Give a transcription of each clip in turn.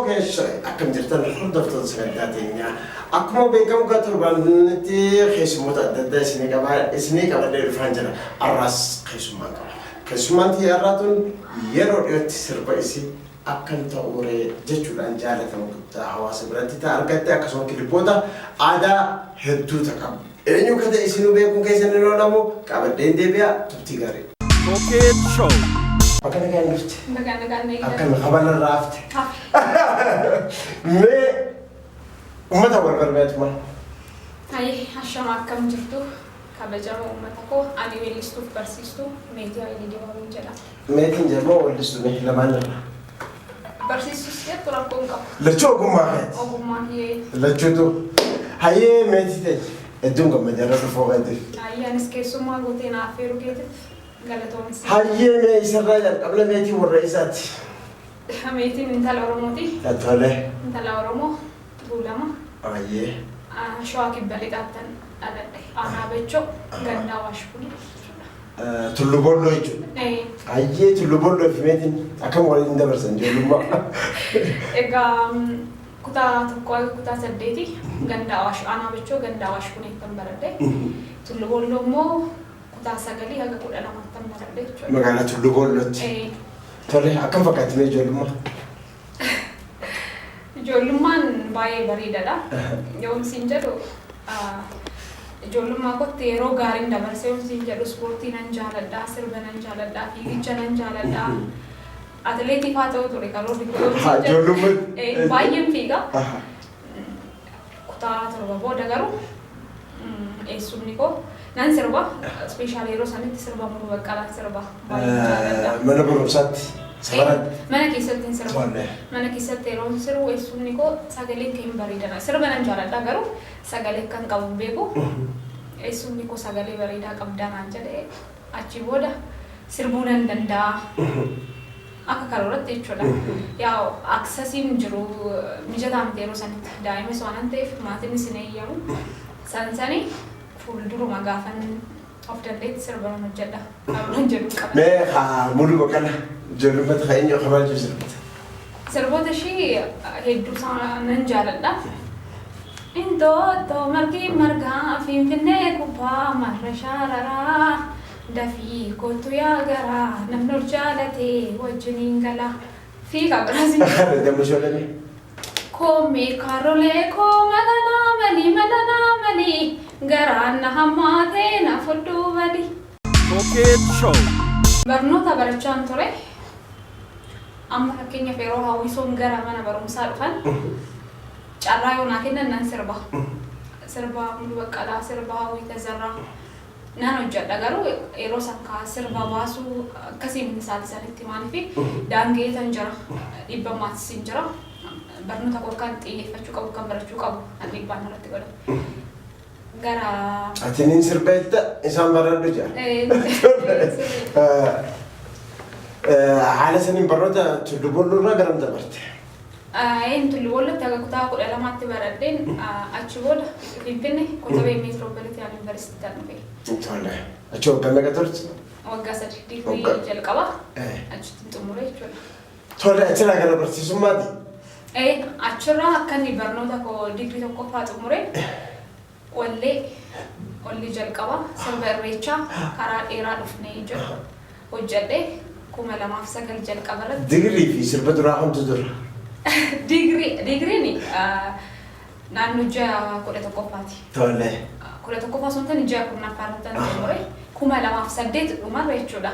كيش أكمل جرتنا الحرد في تسميتاتين أكمل بيكم كتربان نتي خيس متعدد سنيك أبدا الفانجنا الراس خيس مانك خيس مانتي الراتون يرو يتصير بيسي أكن تأوري جتولان جالة مكتا حواس برانتي تارجت أكسون كليبودا عدا هدو تكاب إنه كده إسنو بيكون كيسن نونامو كابدين دبيا تبتيجاري توكيت شو أكن كان نفت Nagaan أكن خبرنا رافت ما ومتى وربربيت ما Hai ashama akkam jirtu kabajama uummata koo ani weellistuuf barsiistuu meetii Hayilee Dibaabiin jedha. meetiin jedhamu wallistuun lamaan irra. Barsiistuus jettu rakkoo hin qabu. Lachuu ogummaa keeti. Ogummaa kee. Lachuutu hayyee meetii ta'e hedduun gammadeera dhufuu qabdi. Ayyaanis keessummaa gootee naaf feeruu keetiif galatoomis. Hayyee mee isarraa jalqabna meetii warra isaati. Meetiin intala Oromooti. Tole. Intala Oromoo Tuulama. Hayyee. Shawaa kibba lixaattan dhaladhe. Aanaa Bechoo gandaa Waashfulii. Tullu Bolloo jechuudha. Hayyee Tullu Bolloo fi meetiin akkam waliin dabarsan ijoollummaa. Egaa kutaa tokkoo kutaa saddeeti gandaa Aanaa Bechoo gandaa Waashfulii kan baradhe. Tullu Bolloo immoo kutaa sagalii haga 12 kan baradhe jechuudha. Magaalaa Tullu Bollootti. Tole akkam fakkaatti mee ijoollummaa? Ijoollummaan baay'ee bareedaadha. Yoon siin jedhu ijoollummaa kootti yeroo gaariin dabarsee yoon siin jedhu ispoortii nan jaaladha, sirba nan jaaladha, fiigicha nan jaaladha. Atileetii fa'aa ta'uu ture karoorri ijoollummaa baay'een fiiga. Kutaa torba booda garuu eessumni koo nan sirba ispeeshaal yeroo sanitti sirba Muluu Baqqalaan sirba baay'ee jaaladha. Mana barumsaatti. Mana keessatti sirba. Mana keessatti yeroo sirbu eessumni koo sagaleen kee hin bareedana. Sirba nan jaaladha garuu sagalee kan qabu beeku. Eessumni koo sagalee bareedaa qabdaa naan jedhee achi booda sirbuu nan danda'a. Akka karooratti jechuudha. Yaa aksasiin jiru mijataa miti yeroo sanitti daa'imas waan ta'eef maatiin isin eeyyamu. Sansanii fuulduruma gaafan of dandeetti sirba nan hojjedha. Karooraan jedhu qaba. Mee haa Muluu Baqqalaa ijoollummaa ta'e eenyu akka baay'ee sirbita? Sirboota ishee hedduu nan jaaladha. Intootoo margi margaa Finfinnee gubbaa marra shaararaa dafii kootu yaa garaa namni ol jaalatee wajjiniin gala fi kabiraasi. Dammashoolanii. Koomee kaarolee koo malanaa malii garaan na hammaatee na fudduu badi. توكيت شو Barnoota barachaan ture. Amma fakkeenyaaf yeroo hawwisoon gara mana barumsaa dhufan carraa yoo naa kennan nan sirba. Sirba Muluu Baqqalaa, sirba Hawwii Tazarraa nan hojjedha garuu yeroo sankaa sirba baasuu akkasiin misaali sanitti maaliif daangee tan jira dhibba maatis hin jira. Barnoota koo kan xiyyeeffachuu qabu kan barachuu qabu kan dhiibbaan irratti godhamu. Gara Atiniin sirbeetta isaan baradhu jira. Haala saniin barnoota Tullu Bolloo irraa garam dabarte? Tullu Bollootti haga kutaa 12tti baradheen achi booda Finfinnee Kotabee Meetiroopolitaan Yuunivarsiitii kan dhufe. Tole. Achi waggaa meeqa turte? Waggaa 3 digrii jalqaba achitti xumure jechuudha. Tole achirraa gara barsiisummaati. Achirraa akka inni barnoota koo digrii tokkoffaa xumure wallee jalqaba sirba irreechaa karaa dheeraa dhufnee jedhu hojjedhee 2009 jalqaba irratti. Digrii fi sirba duraa hamtu dura. Digriin naannoo ji'a 11ffaati. Tole. 11ffaa sun tan ji'a 10ffaa irratti xumure 2008 dhumarra jechuudha.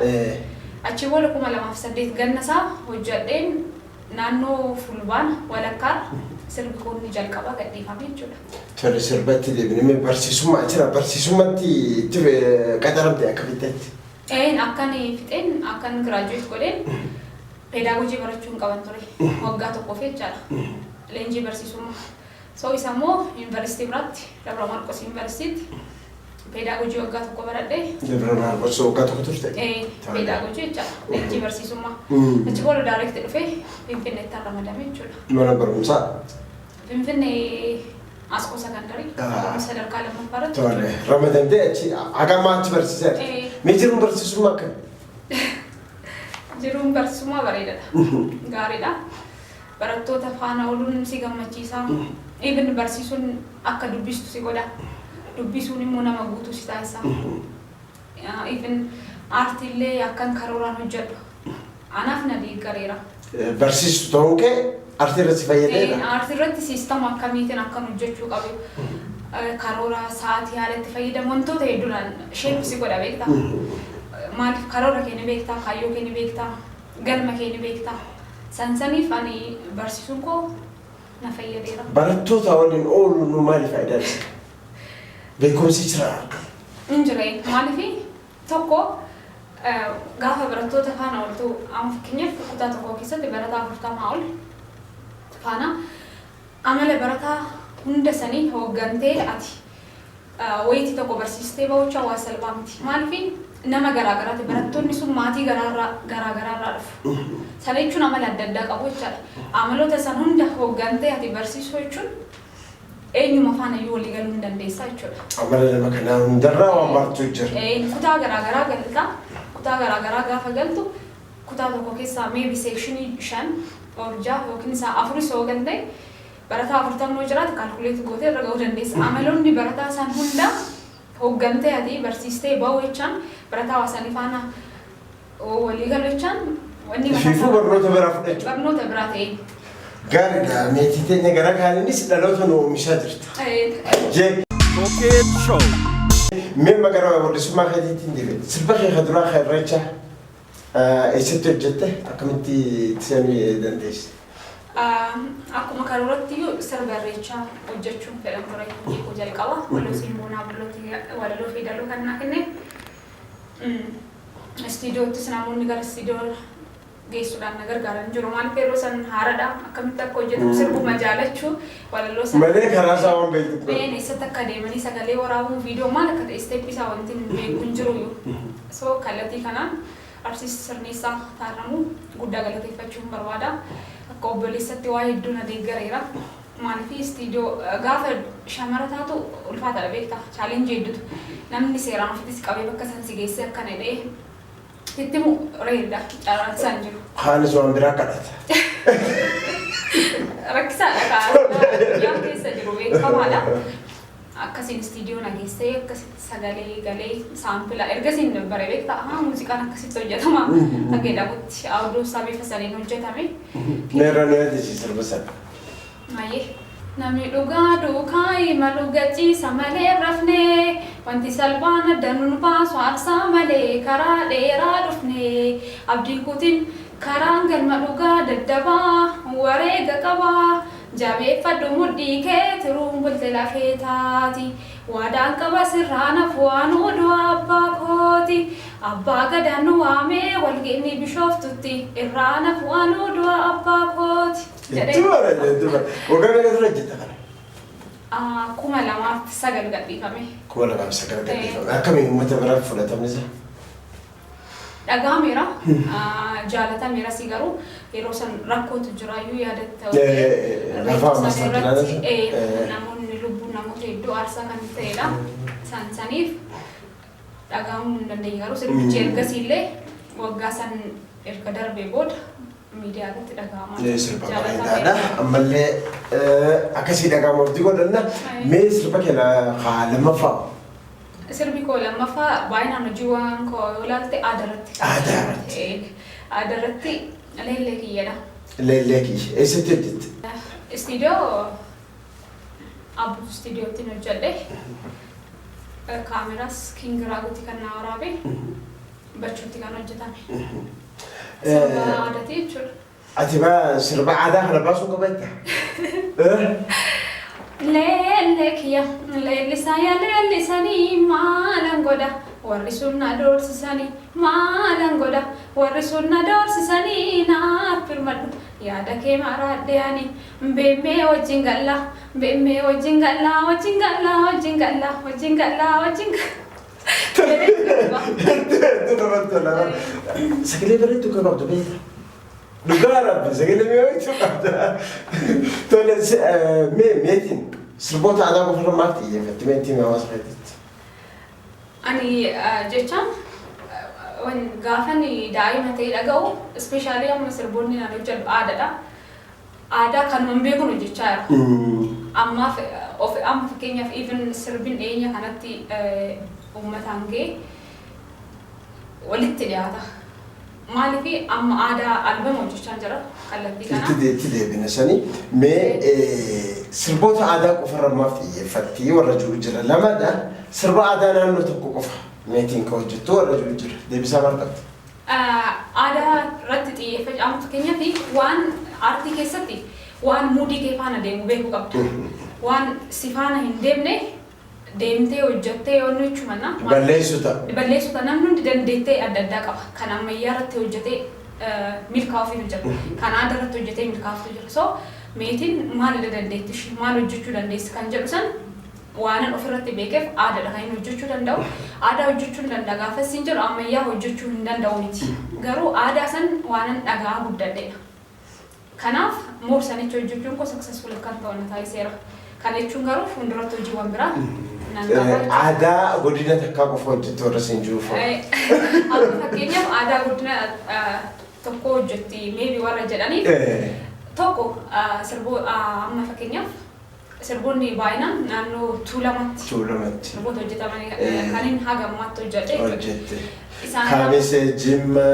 Achi booda 2008 gannasaa hojjedheen naannoo fulbaana walakkaa sirbi kun jalqaba gadhiifame jechuudha. Tole sirbatti deebinee barsiisummaa jira barsiisummatti itti qaxaramte akka fixetti. Akkan fixeen akkan giraajuweet godheen peedaagojii barachuun qaban ture waggaa tokkoof jechaadha. Leenjii barsiisummaa. So isa immoo yuunivarsiitii biraatti Dabra Maarqos yuunivarsiitii peedaagojii waggaa tokko baradhee. Dabra Maarqos waggaa tokko turte? Peedaagojii jechaadha. Leenjii barsiisummaa. Achi booda daayirekti dhufee Finfinneetti ramadame jechuudha. Mana barumsaa? Finfinnee Askoo Sekondarii sadarkaa lammaffaarratti. Tole. Ramadamtee achi hagamaa achi barsiiseera. Mee jiruun barsiisummaa akkami? Jiruun barsiisummaa bareedaadha. Gaariidha. barattoota faana ooluun si gammachiisa. Even barsiisuun akka dubbistu si godha. Dubbisuun immoo nama guutuu si taasisa. Even aartiillee akkan karooraan hojjedhu. Anaaf na deeggareera. Barsiistu ta'uun kee aartii irratti fayyadeera. Aartii irratti siistama akkamiitiin akkan hojjechuu qabu. Karoora sa'aatii haala itti fayyadamu wantoota hedduudhaan sheepu si godha beektaa. Maaliif karoora kee ni beektaa, kaayyoo kee ni beektaa, galma kee ni beektaa. Sansaniif ani barsiisuun koo na fayyadeera. Barattoota waliin ooluun maali faayidaa isaa? Beekumsi jira. Injiree maaliif tokko gaafa barattoota faana ooltu amma fakkeenyaaf kutaa tokko keessatti barataa 40 ol faana amala barataa hunda sanii hooggantee ati wayitii tokko barsiistee ba'uucha waa salphaa miti. Maaliif nama garaagaraati barattoonni sun maatii garaagaraarraa dhufu. Sana jechuun amala adda addaa qabu jechaadha. Amaloota san hunda hooggantee ati barsiisuu jechuun eenyuma faana iyyuu walii galuu hin dandeessaa jechuudha. Amala nama kanaa hundarraa waan barachuu jira. Kutaa garaagaraa galtaa. Kutaa garaagaraa gaafa galtu kutaa tokko keessaa maybe sekshinii 5 or 6 yookiin isaa 4 soo galtee barataa 40 jiraatu kaalkuleetii gootee irra ga'uu dandeessa. Amaloonni barataa san hunda hooggantee ati barsiistee ba'uu jechaan barataa hawaasanii faana walii galu jechaan wanni Ifiifuu barnoota biraa fudhachuu. Barnoota biraa ta'e. Gaariidha. Meetii teenya gara kaaniinis dhaloota nu oomishaa jirta. Cokeed Show. Mee magaalaa waldisummaa keetiitiin deebi'e. Sirba kee kaduraa kan irreecha eessatti hojjette akkamitti ittisanii dandeesse? Akkuma karooratti sirba irreechaa hojjechuun fedhan ture beekuu jalqaba. Walootiin boonaa walaloo fi daloo kan naa kenne. Istiidiyoottis namoonni gara istiidiyoo geessuudhaan na gargaaran jiru. Maaliif yeroo san haaradha akkamitti akka hojjetamu sirbuma jaalachuu walaloo sana. Malee karaa isaa waan beektu. Been eessatti akka deemanii sagalee waraabuu viidiyoo maal akka ta'e isteeppii isaa wanti hin beeku hin jiru. So kallattii kanaan artiist Sirneessaa Taarramuu guddaa galateeffachuun barbaada. Akka obboleessatti waa hedduu na deeggareera. Maaliif istiidiyoo gaafa shamara taatu ulfaataadha beektaa chaalenjii hedduutu. Namni seeraan ofitti qabee bakka san si geessee akkana jedhee Ittimu reedda carraan isaan jiru. Haalis waan biraa kadhata. Rakkisaadha yaa keessa jiru beekamaadha. Akkasiin istiidiyoo nageessee akkasitti sagalee galee saampila ergasiin bare beektaa muuziqaan akkasitti hojjetama. Akka dhabutti auduu isaa bifa saniin hojjetame. Meerra nu yaadisi sirba sana. Maayee. Namni dhugaa duukaa imalu gachiisa malee rafnee wanti salphaan danuun baasu aarsaa malee karaa dheeraa dhufnee abdii kutiin karaan galma dhugaa daddabaa wareega qabaa jabeeffadhu mudhii kee tiruun bulte lafee taati waadaan qaba sirraan afuwaan oduu abbaa kooti abbaa gadaan nu waamee walgeenni bishooftutti irraan afuwaan oduu abbaa kooti. Waggaa meeqa dura hojjetta kana? 2009 gadhiifame. 2009 gadhiifame. Akkamiin uummata biratti fudhatamni isaa? Dhaga'ameera. Jaalatameera si garuu yeroo san rakkootu jiraayyuu yaadatta. Lafaa mastaaqilaalati? Namoonni lubbuun namoota hedduu aarsaa kan ta'edha. Saniif dhaga'amuu hin dandeenye garuu sirbichi ergasiillee waggaa san erga darbee booda miidiyaa irratti dhaga'amaa. Sirba bareedaadha. Ammallee akkasii dhaga'amuuf godhanna. Mee sirba kee lammaffaa? Sirbi koo lammaffaa baay'inaan hojiiwwan koo yoo ilaalte aadaa irratti leellee kiyyaadha. Leellee kiyya. Eessatti hojjette? Istiidiyoo Abbuu istiidiyootti hojjedhe. Kaameraas Kingiraagutti kan naa waraabe. Bachuutti kan hojjetame. Sirba aadaati jechuudha. Ati sirba aadaa kana baasuu qabatta? Leellee kiyya leellisanii maalan godha warri sunna doorsisanii maalan godha warri sunna doorsisanii naaf firmadhu yaada kee maraadhe ani beemmee wajjin galla beemmee wajjin galla wajjin galla wajjin galla wajjin galla wajjin sagalee bareedduu kan qabdu beekta. Dhugaa rabbi sagalee bareedduu qabda. Tole meetiin sirboota aadaa qofa maal xiyyeeffatti meetiin hawaasa keessatti? Ani jechaan gaafan daa'ima ta'e dhaga'u ispeeshaalii amma sirboonni naan hojjedhu aadaadha. aadaa kanuma beekun hojjechaa jira. Amma fakkeenyaaf even sirbin dhiyeenya kanatti uummataan ga'e walitti dhiyaata. Maaliif amma aadaa albama hojjechaa jira kallattii kanaa. Itti deebina sanii mee sirboota aadaa qofa irratti xiyyeeffatti warra jiru jira lamadha. Sirba aadaa naannoo tokko qofa meetiin ka hojjettu warra jiru jira. Deebisaa maal qabdi? Aadaa irratti xiyyeeffatu amma fakkeenyaaf waan aartii keessatti waan muudii kee faana deemu beekuu qabdu. Waan si faana hin deemne deemtee hojjettee yoo nuti manna balleessuta namni hundi dandeettii adda addaa qaba. Kan ammayyaa irratti hojjetee milkaa'uuf hojjeta. Kan aadaa irratti hojjetee milkaa'uuf hojjeta. So meetiin maal dandeetti maal hojjechuu dandeessi kan jedhu san waan ofirratti beekeef aadaadha kan inni hojjechuu danda'u. Aadaa hojjechuu hin danda'a gaafa siin jedhu ammayyaa hojjechuu hin danda'u miti. Garuu aadaa san waan dhagaa guddadheedha. Kanaaf moorsanicha hojjechuun ko successful kan ta'u taasiseera. Kan jechuun garuu fuulduratti hojiiwwan biraa aadaa godina takkaa qofa hojjettu warra siin jiru fakkeenyaaf aadaa godina tokko hojjetti maybe warra jedhaniif tokko amma fakkeenyaaf sirboonni baay'inaan naannoo Tuulamatti sirboota hojjetamanii kan inni haga ammaatti hojjette. Kamise Jimma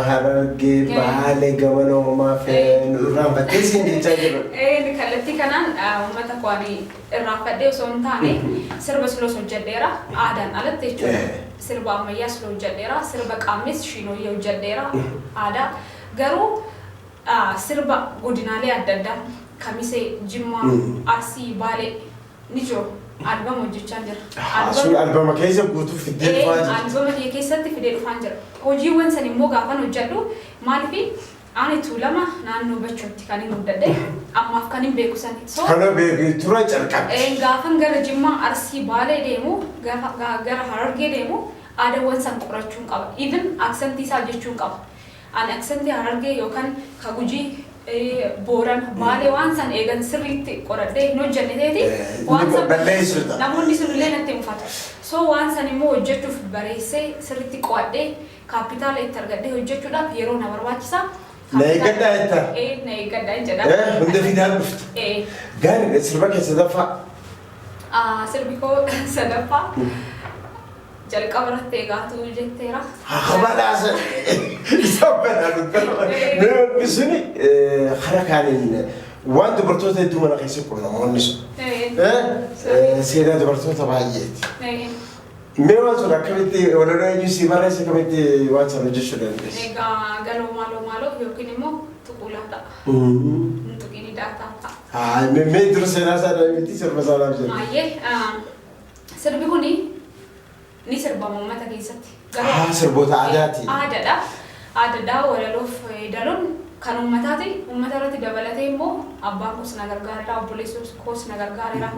Harargee Baalee Gamana Uumaa fi Nurraanfattee siin jechaa jiru. Kallattii kanaan uummata kwaanii irraanfadhee osoo hin taane sirba sloos hojjedheera aadaan alatti jechuudha. Sirba ammayyaa sloo hojjedheera sirba qaamnis shiinooyyee hojjedheera aadaa garuu sirba godinaalee adda addaa Kamise Jimma Arsii Baalee ni jiru. Albama hojjechaa jira. Albama keessa guutuu fidee dhufaa jira. Albama keessatti fidee dhufaa jira. Hojiiwwan san immoo gaafan hojjedhu maaliif ani Tuulama naannoo Bachootti kan hin hojjedhe ammaaf kan hin beeku sani. Kana beeku tura calqabdi. Gaafan gara Jimmaa Arsii Baalee deemu gara Harargee deemu aadaawwan san qorachuun qaba. Even aksentii isaa jechuun qaba. Ani aksentii Harargee yookaan ka Gujii Booran Baalee waan san eegan sirriitti qoradhee hin hojjenneteeti waan san namoonni sunillee natti mufatu. So waan san immoo hojjechuuf bareessee sirriitti qo'adhee kaapitaala itti argadhee hojjechuudhaaf yeroo na barbaachisa. Na eeggadhaa jetta? Na eeggadhaa jedhama. Hunda fidaan dhuftu. Gaari sirba kee sadaffaa? Sirbi koo sadaffaa. Jalqaba irratti eegaatu jetteera. Habalaasa isa banaa nuti suni hara kaaniin waan dubartoota hedduu mana keessa qabu namoonni sun seenaa dubartoota baay'eeti. Mee waan sun akkamitti walaloo eenyu si barreesse akkamitti waan sana hojjechuu dandeessi? Egaa galoo maaloo yookiin immoo tuqulaa ta'a. Tuqini daataa ta'a. Mee dura seenaa isaa miti sirba isaa laaf jedhu. Baay'ee sirbi kuni ni sirbama uummata keessatti. Sirboota aadaati. Aadaadha. Aadaadhaa walaloof daluun kan uummataati. Uummata irratti dabalatee immoo abbaan koos na gargaareera, obboleessi koos na gargaareera.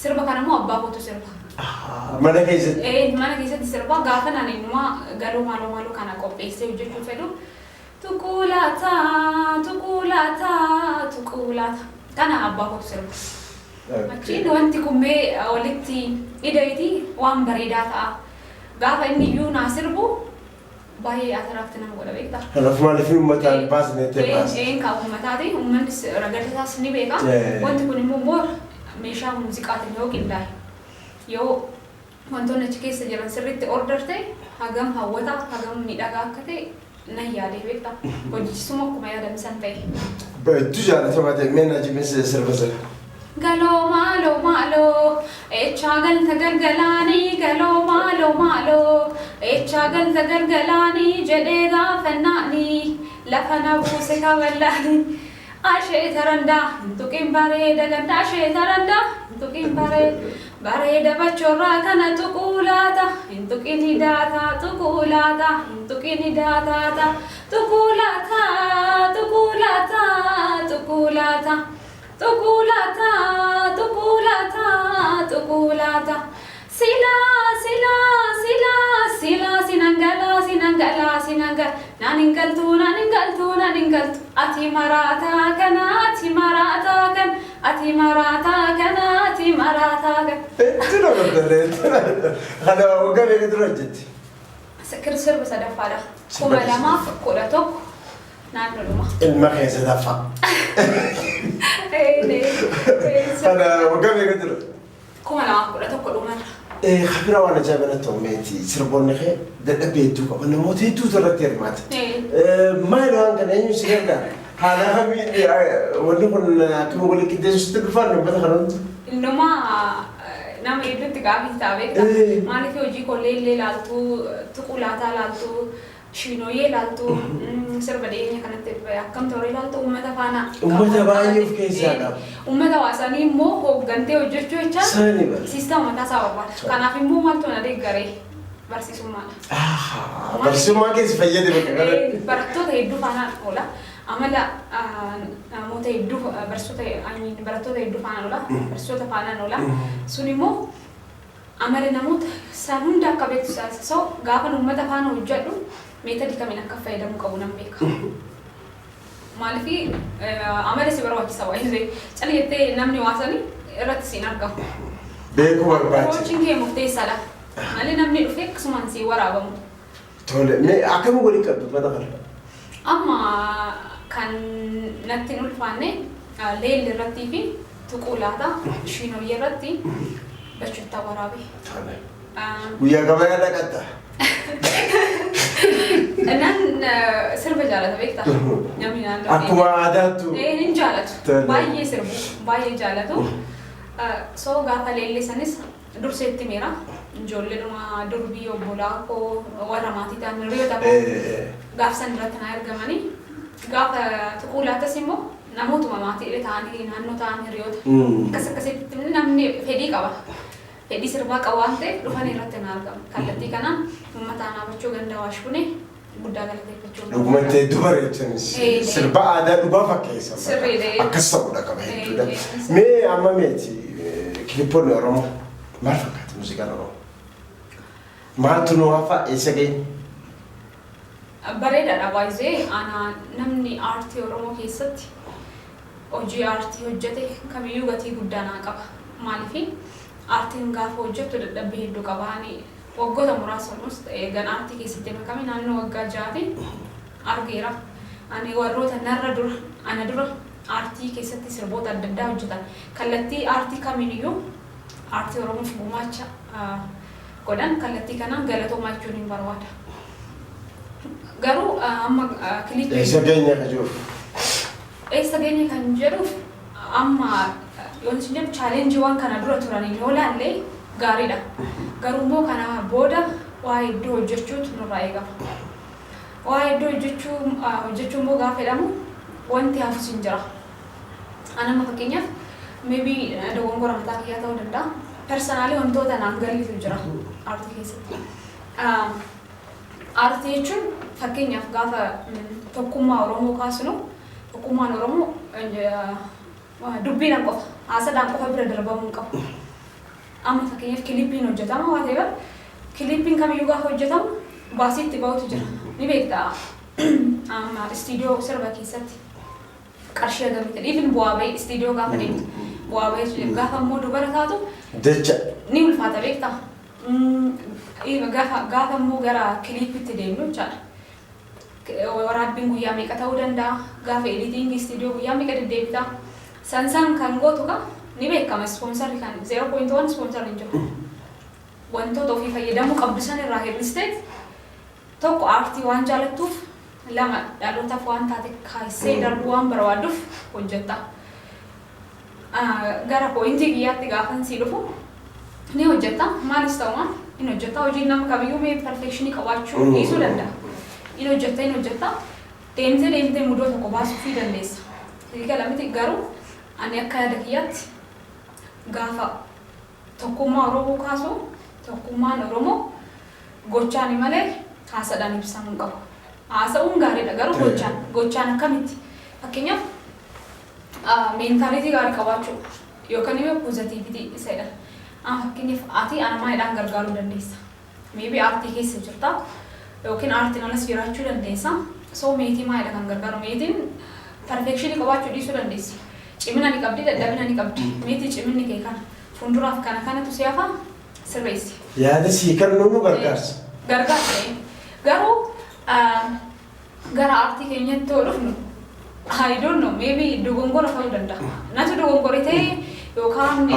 Sirba kana immoo abbaa kootu sirba. Mana keessatti? Mana keessatti sirba gaafa naan immoo galoo maaloo kana qopheessee hojjechuu fedhu. Tuqulaata kana abbaa kootu sirba. Achiin wanti kummee walitti hidhaiti waan bareedaa ta'a. Gaafa inni iyyuu naa sirbu baay'ee ataraakti nama godha beektaa. Kanaaf maaliif uummataan baasneettee baasne? Kan uummataati uummanni ragada isaas ni beeka. Wanti kun immoo meeshaa muuziqaatiin yoo qindaa'e yoo wantoonni achi keessa jiran sirriitti order ta'e hagam hawwataa hagam miidhagaa akka ta'e nan yaadee beektaa. Hojjichisuma akkuma yaadamisan ta'e. Baay'eetu jaalatamaa ta'e mee na jibinsa sirba sana. Galoo maaloo echaa galta galgalaanii galoo maaloo echaa galta galgalaanii jedhee gaafannaanii lafa na buuse kaballaanii ashee tarandaa tuqiin bareeda ganda ashee tarandaa tuqiin bareeda bachoorraa kana tuqulaata tuqiin hidhaata tuqulaata tuqiin hidhaataata tuqulaata. Sila sinangala naningaltu ati marata kana Tino gandale hada ogale gedrojetti sirba sadaffadha kuma lamaaf kudha tokko naannoo dhuma ilma keessa dafa أنا وقام يقدر كم أنا أقول أتوقع عمر خبرة وانا جابنا توميتي سربون خير ده بيتو كمان موت هيتو ترتير مات ما يلوان كان أيش سيرنا هذا هم ونقول كم يقول لك ده شو تقفل بدخلون إنه ما نام يدري تقابل تابعك ما نفي وجي كله لالتو تقولاتا لالتو شينويه لالتو سربديني كانت تبقى كم توري لالتو أمة فانا أمة بايو في كيسانا أمة واساني مو هو غنتي وجرتو إيشا سيستم متى سووا كان في مو مالتو نادي غري برسيسو مالا برسيسو ما كيس فيدي بكرة برتو تهدو فانا ولا أملا موت يدو برسو تي أني برتو تهدو فانا ولا برسو تفانا ولا سوني مو أملا نموت سانون دا كبيت سو غافن أمة فانا وجدو ميتا دي كمينا كفايدا مكونا بيك مالفي أملا سيبروا كيسوا إذا تالي يتي نمني واساني رات سيناركا بيكو ورباتي روشين كي مفتي سلا مالي نمني رفيق سمان سي ورابم تولي مي أكمل قولي كبد بدخل أما كان نتنو الفاني ليل رتي في تقولاتا شينو يرتي بشوتا ورابي ويا كمان أنا كده أنا سرب جالته بيكتا نامي نان أكو عاداتو إيه نجالته باي سربو باي جالته سو غاتا ليل سنس درسيتي ميرا جولي لما دربي وبولاكو ورماتي تامريو تابو غاف سندرتنا يرجماني غاف تقولاتا سيمو نموت ماماتي إلى تاني نانو تاني ريوت كسر نمني فدي كوا فدي سربا كوانته رفاني رتنا أرجم كالتي كنا ممتانا بچو غندا واشوني بودا غلطي بچو دوكمنت دبر يتنس سربا عادة دبا فكيسا سريدي أكسر ولا كمان تودا مي أما ميتي كليبون روما ما فكرت موسيقى روما ما تنوافا إيشاكين بريدة روايزي أنا نمني آرتي ورومو كيستي وجي آرتي هجتي كميو غتي قدانا قبا مالفي آرتي نغاف هجتو دبي هدو قباني وقوة مراسل مست غن آرتي كيستي مكامي نانو وقا جاتي أرغيرا أنا وروتا نرى دور أنا دور آرتي كيستي سربوتا ددا هجتا كالتي آرتي كامينيو آرتي ورومو فبوماچا قدان كالتي كانان غلطو ماچونين بروادا garuu amma kilipii eessa geenya ka jiru eessa geenya kan jedhu amma yoon isin jedhu chaalenjii waan kana dura turanii yoo laallee gaariidha garuu immoo kana booda waa hedduu hojjechuutu nurraa eegama waa hedduu hojjechuu immoo gaafa jedhamu wanti hafus hin jira anamma fakkeenyaaf maybe dogongora mataa kiyyaa ta'uu danda'a personaalii wantoota naan gallitu jira aartii keessatti aartii jechuun fakkeenyaaf gaafa tokkummaa Oromoo kaasnu tokkummaan Oromoo dubbiidhaan qofa haasadhaan qofa bira darbamuu hin qabu. Amma fakkeenyaaf kiliippiin hojjetama waa ta'eef kiliippiin kamiyyuu gaafa hojjetamu baasii itti ba'utu jira. Ni beektaa amma istiidiyoo sirba keessatti qarshii agamitti even bu'aa bahii istiidiyoo gaafa deemtu bu'aa bahii gaafa immoo dubara taatu jecha ni ulfaata beektaa. Gaafa immoo gara kiliippiitti deemnu jechaadha. Waraabbiin guyyaa meeqa ta'uu danda'a gaafa editingii istiidiyoo guyyaa meeqa deddeebita sansaan kan gootu ka ni beekama ispoonsarri kan 0.1 ispoonsarri hin jiru wantoota ofii fayyadamuu qabdu san irraa hir'isteet tokko aartii waan jaalattuuf lama dhalootaaf waan taate kaasee darbuu waan barbaadduuf hojjetta gara pooyintii biyyaatti gaafan sii dhufu ni hojjetta maalis ta'umaan in hojjetta hojiin nama kamiyyuu mee perfekshinii qabaachuu dhiisuu danda'a. In hojjetta deemtee mudoo tokko baasuu dandeessa. Hiika lamatti garuu ani akka yaada kiyyaatti gaafa tokkummaa Oromoo kaasu tokkummaan Oromoo gochaani malee haasadhaan ibsamuu qabu. Haasa'uun gaariidha garuu gochaan akkamitti fakkeenyaaf meentaalitii gaarii qabaachuu yookaan immoo poozitiivitii isa jedhan. Fakkeenyaaf ati anamaadhaan gargaaruu dandeessa. Maybe aartii keessa jirta. Yookiin aartiin alas jiraachuu dandeessa. So meetii maalidha kan gargaaru meetiin perfekshinii qabaachuu dhiisuu dandeessi. Cimina ni qabdi dadhabina ni qabdi. Meetii ciminni kee kana fuulduraaf kanatu si hafa sirreessi. Yaada sii kan nu gargaarsa. Gargaarsa garuu gara aartii keenyatti yoo dhufnu I don't know, maybe dogongora ta'uu danda'a. Natu dogongorite yookaan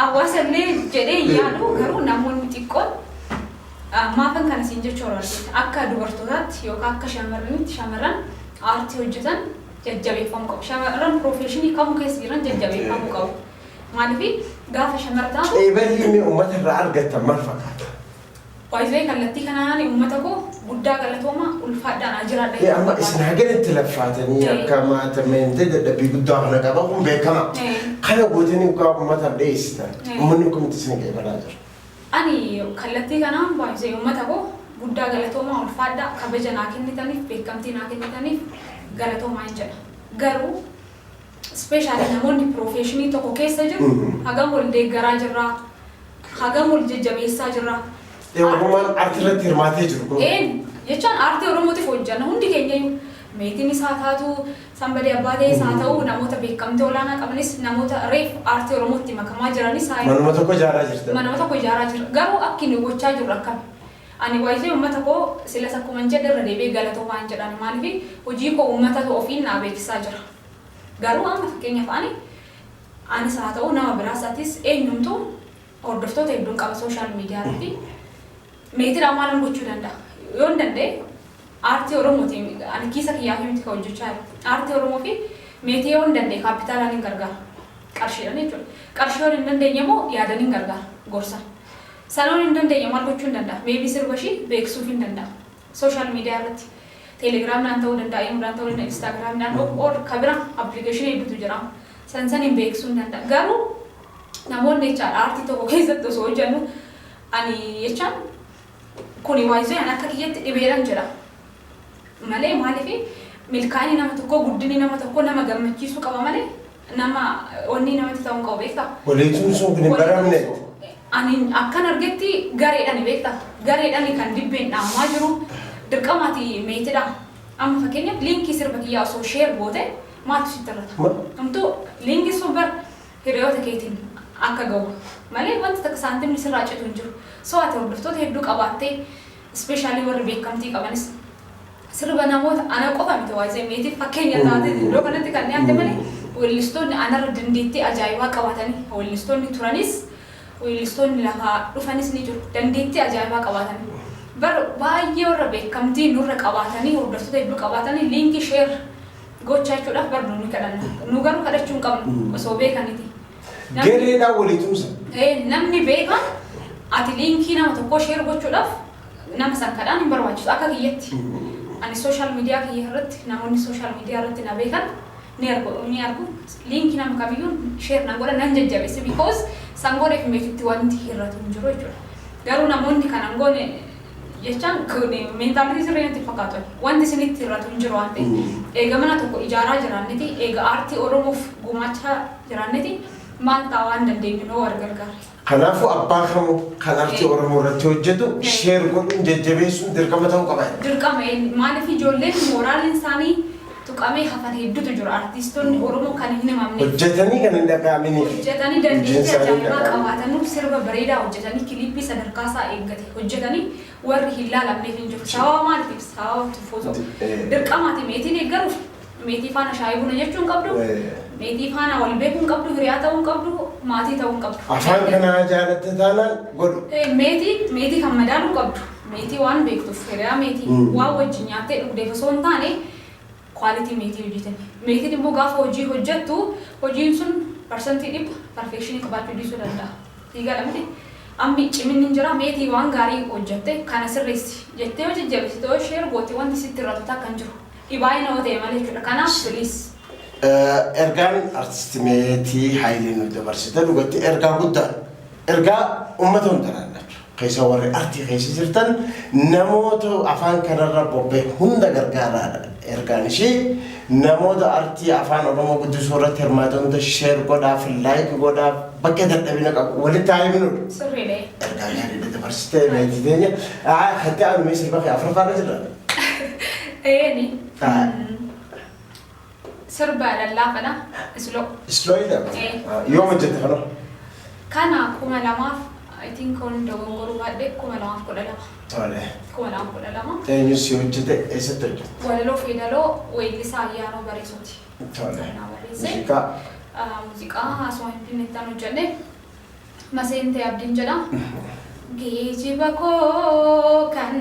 hawaasni jedhee yaadu garuu namoonni xiqqoon maafan kana siin jechuu barbaade akka dubartootaatti yookaan akka shamarran aartii hojjetan jajjabeeffamuu qabu. Shamarran profeshinii kamuu keessa jiran jajjabeeffamuu qabu. Maaliif gaafa shamarran taatu eeballi uummata irraa argatan maal fakkaata? Waayizee kallattii kanaan uummata koo guddaa galatooma ulfaadhaan ajiraadha. Amma isin haganatti laffaatanii akka maatameentee dadhabbii guddaa kana qaba kun beekama. Kana gootanii uummataaf dhiyeessitan. Uummanni kun isin qeebalaa jira. Ani kallattii kanaan waayizee uummata koo guddaa galatooma ulfaadhaa kabaja naa kennitaniif beekamtii naa kennitaniif galatoomaa hin jedha. Garuu ispeeshaalii namoonni profeshinii tokko keessa jiru hagam wal deeggaraa jirra hagam wal jajjabeessaa jirra. Oromoon aartii irratti hirmaatee jiru. Jechaan aartii Oromootiif hojjanna hundi keenya meetiin isaa taatu sanbadee abbaa ta'e isaa ta'u namoota beekamtii olaanaa qabanis namoota reef aartii Oromootti makamaa jiranis manuma tokko ijaaraa jirta. Manuma tokko ijaaraa jira. Garuu akka inni gochaa jiru akkami. Ani waayitee uummata koo silas akkuma hin jedhe irra deebi'ee galatoomaa hin jedhan maaliif hojii koo uummata ofiin naa beeksisaa jira. Garuu amma fakkeenyaaf anis haa ta'u nama biraasatis eenyumtuu hordoftoota hedduun qaba sooshaal miidiyaa irratti. Meetiidhaan maal gochuu danda'a? Yoo hin danda'e aartii Oromootiin ani kiisa kiyyaa fi miti kan hojjechaa jiru. Aartii Oromoo fi meetii yoo hin danda'e kaapitaalaan hin gargaara. Qarshiidhaan jechuudha. Qarshii yoo hin dandeenye immoo yaadaan hin gargaara gorsa. Sanoon hin dandeenye maal gochuu hin danda'a? Meebii sirba ishii beeksisuuf hin danda'a. Sooshaal miidiyaa irratti teelegiraamidhaan ta'uu danda'a, imuudhaan ta'uu danda'a, instaagiraamidhaan ool kabira appilikeeshinii hedduutu jira. Saniin beeksisuu hin danda'a. Garuu namoonni jechaadha aartii tokko keessatti osoo hojjennu ani jechaan kuni waayizee akka kiyyatti dhibeedhaan jira. Malee maaliif milkaa'inni nama tokko guddinni nama tokko nama gammachiisuu qaba malee nama onni namatti ta'uu qabu beektaa? Waliin sun kun hin baramne. Ani akkan argetti gareedhaan beektaa? Gareedhaan kan dibbeen dhaamaa jiru dirqamaati meetidha. Amma fakkeenyaaf liinkii sirba kiyyaa osoo sheer goote maaltu sitti irrata? Amtuu liinkii sun bar hiriyoota keetiin akka gahu malee wanti takka saantimni sirraa citu hin jiru. So ati hordoftoota hedduu qabaattee ispeeshaalii warri beekamtii qabanis sirba namoota ana qofa miti waayizee meetiif fakkeenya taate iddoo kanatti kan dhiyaate malee weellistoonni anarra dandeettii ajaa'ibaa qabaatanii weellistoonni turanis weellistoonni lafaa dhufanis ni jiru dandeettii ajaa'ibaa qabaatanii baay'ee warra beekamtii nurra qabaatanii hordoftoota hedduu qabaatanii liinkii sheer gochaa jechuudhaaf barnuu ni kadhanna. Nu garuu kadhachuu hin qabnu osoo beekaniiti. Gareedhaan walii tumsa. Namni beekan ati liinkii nama tokko sheer gochuudhaaf nama san kadhaan hin barbaachisu akka kiyyatti. Ani sooshaal miidiyaa kiyya irratti namoonni sooshaal miidiyaa irratti na beekan ni argu. Liinkii nama kamiyyuu sheer na godha nan jajjabeessa because san godheef meetitti wanti hir'atu hin jiru jechuudha. Garuu namoonni kan angoone jechaan meentaalitii sirriitti fakkaatu. Wanti isinitti hir'atu hin jiru waan ta'eef eega mana tokko ijaaraa jiraanneti eega aartii Oromoof gumaachaa jiraanneti maal ta'aa waan dandeenyu noo gargaara. Kanaafuu abbaa kamuu kan aartii Oromoo irratti hojjetu sheer godhuun jajjabeessuun dirqama ta'uu qaba. Dirqama maaliif ijoolleen mooraaliin isaanii tuqamee hafan hedduutu jira. Aartistoonni Oromoo kan hin himamne. Hojjetanii kan hin dhaga'amini. Hojjetanii dandeettii ajaa'ibaa qabaatanii sirba bareedaa hojjetanii kiliippii sadarkaa isaa eeggate hojjetanii warri hin laalamneef hin jiru. Sababa maaliif sababa tuffootu dirqamaati meetiin eeggaruuf meetii faana shaayii buna jechuun qabdu. Meetii faana wal beekuu hin qabdu, hiriyaa ta'uu hin qabdu, maatii ta'uu hin qabdu. Afaan kanaa jaalatte taanaan godhu. Meetii kan madaaluu qabdu. Meetii waan beektuuf hiriyaa meetii waan wajjin nyaattee dhugdeef osoo hin taane kwaalitii meetii hojjetani. Meetiin immoo gaafa hojii hojjettu hojiin sun parsantii 100 perfekshinii qabaachuu dhiisuu danda'a. Hiigalamti ammi ciminni hin jira meetii waan gaarii hojjette kana sirreessi jettee yoo jajjabeessite yoo sheer goote wanti sitti irratu takka hin jiru. Dhibaayina yoo ta'e malee jechuudha. Kanaaf filiis. Ergaan artisti meetii Haayilee nu dabarsite dhugatti ergaa guddaa ergaa uummata hundaraan keessa warri artii keessa jirtan namoota afaan kanarra bobbee hunda gargaaraadha. Ergaan ishee namoota artii afaan Oromoo guddisuu irratti hirmaatan hunda sheer godhaaf laayik godhaaf bakka dadhabina qabu walitti haa himnudha. Sirriidha. Ergaa gaariidha dabarsite meetii teenya hatti aanumee sirba kee afuraffaarra jira. Sirba lallaafadha. Isloo. Islooyidha. Yoo hojjette kana. Kana 2000 I think on the Guru had it, Kumalam Kodala. Tole. Kumalam Kodalama. Then you see what you did, is it? Well, of Fidalo, wait, this Ayano Barisoti. Tole. Musica. Musica, as one Pinetano Jane. Masente Abdinjana. Gijibako can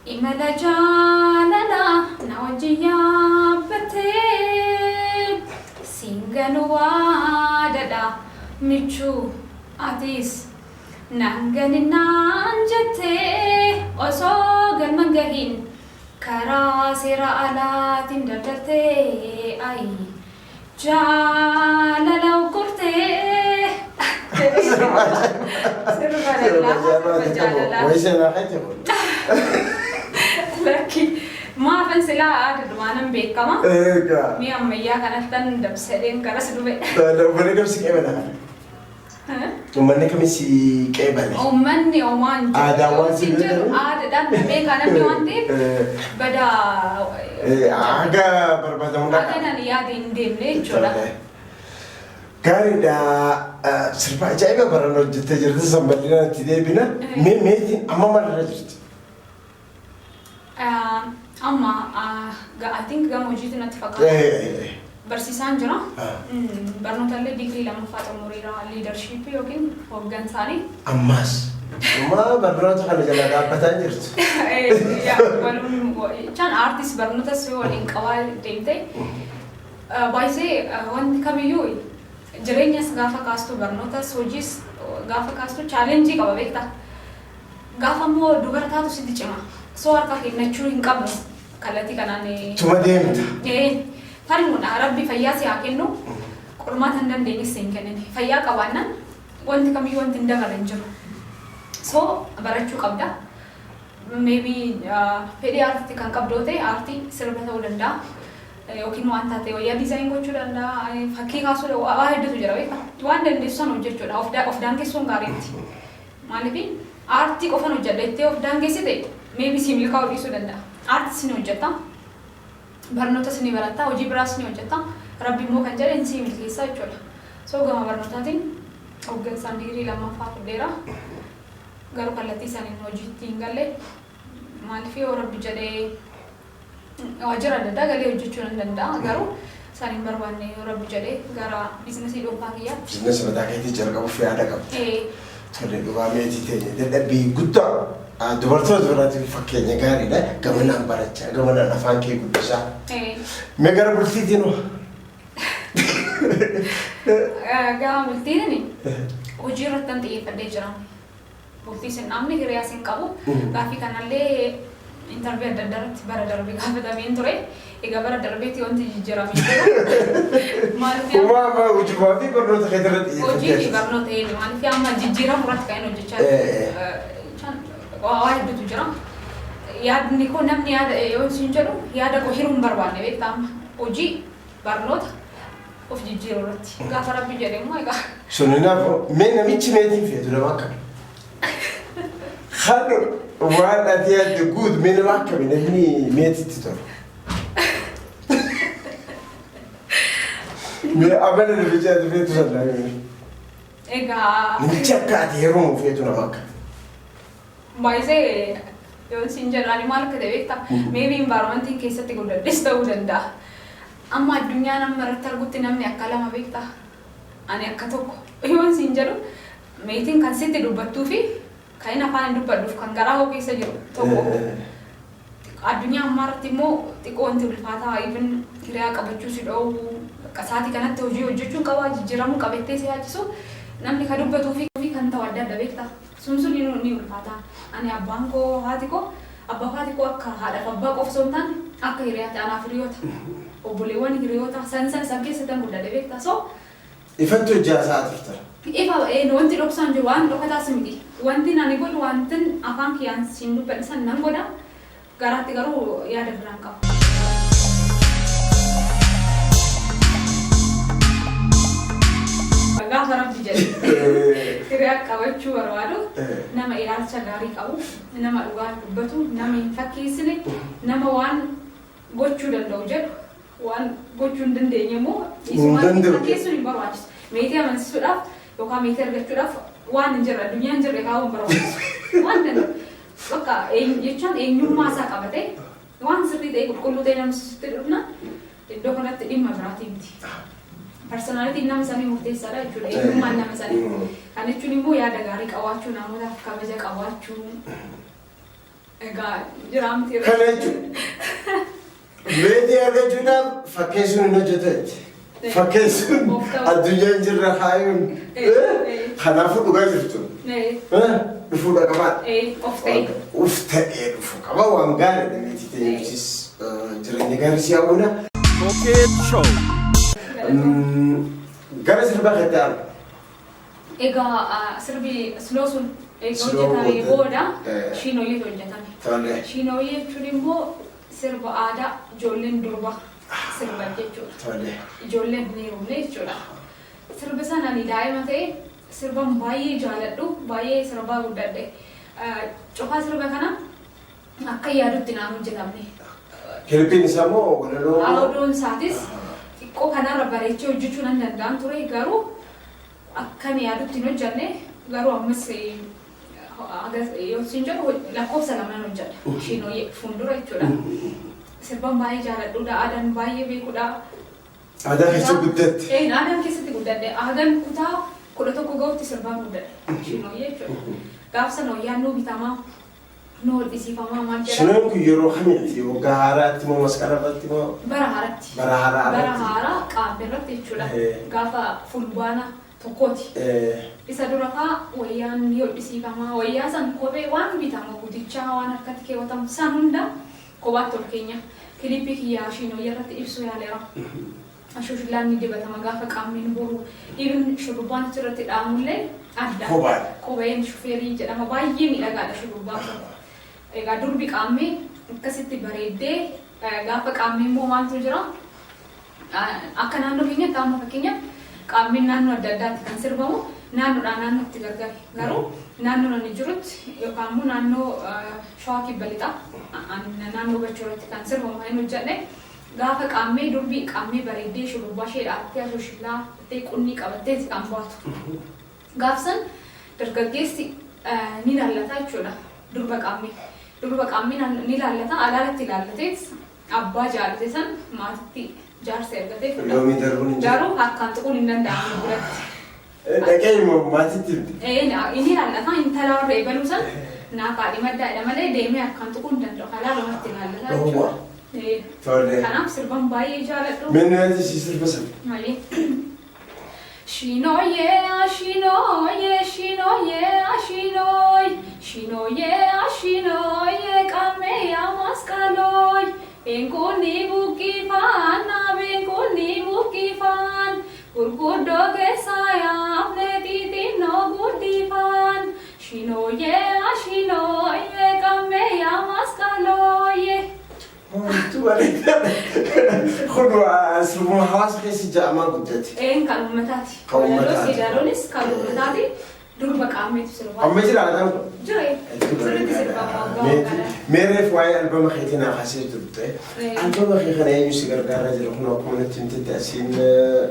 Imala Jalala, Nawajia Pate Singanua Dada. Michu atis nanganin nanjate oso galmangahin kara sira alatin dadate ay jalalaw kurte laki maafan sila adumanan bekama mi ammayya kanatan dabseden karas dube dabseden dabsi kemana Umanne kami si Kebane. Umanne oman. Ada wan si Sinjur ada dan nabe kana mi wante. Bada. Aga berbada mula. Ada nani ya din ne chola. Kari da serba ajaib barano jete jerte sambalina tide bina. Me amma mara jerte. Amma I think ga mojit na tfaka. Barsiisan jira. Barnoota illee digirii lammaffaa xumuriira leadership yookiin hooggansaanii. Ammas. Amma barnoota kana jala dhaabbataa jirtu. Chaan aartis barnootas waliin qabaa deemte. Baay'isee wanti kamiyyuu jireenyas gaafa kaastu barnootas hojiis gaafa kaastu chaalenjii qaba beektaa. Gaafa immoo dubara taatu sitti cima. Soo harka kennachuu hin qabnu kallattii kanaan. Tuma deemta. Farimoodha rabbi fayyaa si haa kennu qormaata hin dandeenyes hin kennine fayyaa qabaannaan wanti kamiyyuu wanti hin dabalan jiru so barachuu qabda maybe fedhii aartii kan qabdoo ta'e aartii sirba ta'uu danda'a yookiin waan taate wayyaa diizaayin gochuu danda'a fakkii kaasuu waa hedduutu jira beektaa waan dandeessu sana hojjechuudha of daangessuun gaariitti maaliif aartii qofan hojjedhettee of daangessite maybe si milkaa'uu dhiisuu danda'a aartii sin hojjetta barnoota sini barataa hojii biraas ni hojjeta rabbi immoo kan jedhe insii milkeessaa jechuudha soo gama barnootaatiin hooggansaan digirii lammaffaa fudheera garuu kallattii isaaniin hojiitti hin galle maaliif yoo rabbi jedhee waajjira adda addaa galee hojjechuu nan danda'a garuu isaaniin barbaanne yoo rabbi jedhee gara biizinasii dhuunfaa kiyyaatti. Biizinasii mataa keetii jalqabuuf yaada qabda. Tole dhugaa meetii ta'e dadhabbii guddaa. Dubartoota biraatiif fakkeenya gaariidha. Gamanaan barachaa, gamanaan afaan kee guddisaa. Mee gara bultiitiin hoo? Gama bultiin hojii irratti kan xiyyeeffadhee jira. Bultii sin namni hiriyaas hin qabu. Gaaffii kanallee interview adda addaatti bara darbee gaafatameen ture. Egaa bara darbeetti wanti jijjiiramee jiru. Uumamaa hojii fi barnoota keessa irratti xiyyeeffadhee. Hojii fi barnoota maaliif amma jijjiiramu irratti kan hojjechaa jiru. Waa hedduutu jira. Yaadni koo namni yaada yoo isin jedhu yaada koo hiruun barbaanne beektaa amma hojii barnoota of jijjiiruu irratti gaafa rabbi jedhe immoo egaa. Suninaaf mee namichi meetiin feetu nama akkami? Hado waan ati yaadde guutu mee nama akkami namni meetitti tolu? Mee amala namichi ati feetu sanaa egaa. Namichi akka ati heerumu feetu nama akkami? Baay'isee yoo isin jedhu ani maal akka ta'e beektaa maybe environmentiin keessatti guddadhes ta'uu danda'a. Amma addunyaa nama irratti argutti namni akka lama beektaa ani akka tokko yoo isin jedhu meetiin kan sitti dubbattuu fi kan inni afaan hin dubbadhuuf kan garaa koo keessa jiru tokko. Addunyaa ammaa irratti immoo xiqqoo wanti ulfaataa even hiriyaa qabachuu si dhoowwu sa'aatii kanatti hojii hojjechuun qabaa jijjiiramuu qabettee si yaachisu namni kan dubbatuu fi kan ta'u adda adda beektaa. Sun ni ulfaataa. Ani abbaan koo haati koo abbaa haati koo akka haadhaaf abbaa qofa osoo hin taane akka hiriyaatti anaaf hiriyoota. Obboleewwan hiriyoota san keessatti guddate beektaa soo. Ifattu hojjaa sa'aa turtan. Ifa wanti dhoksaan jiru waan dhokataas miti. Wanti nani godhu wantin afaan kiyyaan siin dubbadhisan nan godha garaatti garuu yaada biraan qaba. Gaafa rabbi jedhe hiriyaa qabachuu barbaadu nama ilaalcha gaarii qabu nama dhugaa dubbatu nama hin fakkeessine nama waan gochuu danda'u jedhu waan gochuu hin dandeenye immoo isumaan fakkeessuun hin barbaachisu. Meetii amansiisuudhaaf yookaan meetii argachuudhaaf waan hin jirre addunyaan jirre kaa'uun barbaachisu waan danda'u bakka jechuun eenyummaa isaa qabatee waan sirrii ta'e qulqulluu ta'e namsiisutti dhufna iddoo kanatti dhimma biraatii miti. Personaalitiin nama sanii murteessaadha jechuudha eenyummaan nama sanii kan jechuun immoo yaada gaarii qabaachuu namootaaf kabaja qabaachuu egaa jiraamti. Kana jechuun meetii argachuudhaaf fakkeessuun hin hojjetu. Fakkeessuun addunyaan jirra kaayuun kanaafuu dhugaa jirtu. Dhufuudha qabaa. Uf ta'ee dhufu qaba waan gaariidha meetii ta'eefis jireenya gaarii si hawwina. Coket Show. Gara sirbaa kan ta'an. Egaa sirbi siloo sun hojjetamee booda shiinooyyee hojjetame. Shiinooyyee jechuun immoo sirba aadaa ijoolleen durba sirban jechuudha. Ijoolleen hin heerumne jechuudha. Sirbi sana ani daa'ima ta'e sirban baay'ee jaaladhu baay'ee sirbaa guddadhe. Cofaa sirba kana akka yaadutti naan hojjetamne. Kirpiin isaa moo walaloo? Haaloo isaatis xiqqoo kanarra bareechee hojjechuu nan danda'an ture garuu akkan yaadutti hin hojjenne garuu ammas yoo siin jedhu lakkoofsa lamaan hojjedha. Shiinooyyee fuuldura jechuudha. Sirban baay'ee jaaladhuudha. Aadaan baay'ee beekuudha. Aadaa keessatti guddatte? Aadaan keessatti guddadhe. Aadaan kutaa 11 ga'utti sirbaan guddadhe. Shiinooyyee jechuudha. Gaafsa nooyyaan nuu bitamaa nuu hodhisiifamaa maal jedhama. Shiinoon kun yeroo kamitti waggaa haaraatti moo masqala irratti moo? Bara haaraatti. Bara haaraa irratti. Bara haaraa qaambii irratti jechuudha. Gaafa fulbaana tokkooti. Isa dura fa'aa wayyaan ni hodhisiifamaa. Wayyaa san kophee waan bitama guutichaa waan harkatti keewwatamu san hunda kophaatti ol keenya. Kilippii kiyyaa shiinooyyee irratti ibsuu yaaleera. Ashooshilaan ni dibatama gaafa qaamni boru. Even shurrubbaan achirratti dhahamullee adda. Kopheen shufeerii jedhama baay'ee miidhagaadha shurrubbaan. Egaa durbi qaammee akkasitti bareeddee gaafa qaammee immoo waantu jira. Akka naannoo keenyatti amma fakkeenyaaf qaammeen naannoo adda addaatti kan sirbamu naannoodhaan naannootti gargari. Garuu naannoo ani jirutti yookaan immoo naannoo shawaa kibba lixaa naannoo Bachoorratti kan sirbamu kan hojjedhe gaafa qaammee durbi qaammee bareeddee shurrubbaa ishee dhaabattee ashooshillaa qunnii qabattee kan baatu. Gaafsan dargaggeessi ni laallata jechuudha durba qaammee. Durba qaammee ni laallata alaalatti ilaallatees abbaa jaalate san maatitti jaarsa ergatee fudhata. Garuu harkaan tuquun hin danda'amu biratti. Dhaqee immoo maatitti. Inni laallata intala warra eegaluu san naaqaadhi maddaadha malee deemee harkaan tuquu hin danda'u. Alaalumatti ilaallata jechuudha. Kanaaf sirban baay'ee jaaladhu. Meenyaati si sirba sana. Malee. Shiinooyyee shiinooyyee shiinooyyee shiinooy shiinooyyee shiinooyyee qaammee yaa masqalooy beenkunni buqqifaan beenkunni buqqifaan gurguddoo keessaa yaafne xixinnoo guddifaan shiinooyyee shiinooyyee qaammee yaa masqalooyee. Kun sirba hawaasa keessa ja'amaa guddate. Kan uummataati. Walaloo siidaaloonis kan uummataati. Durba qaammeetu sirbaa. Amma jira aadaan kun? Jira. Sirriitti sirbaa meereef waa'ee albama keetii naa kaasee turte. Albama kee kana eenyu si gargaaraa jira kun akkuma natti himtetti asiin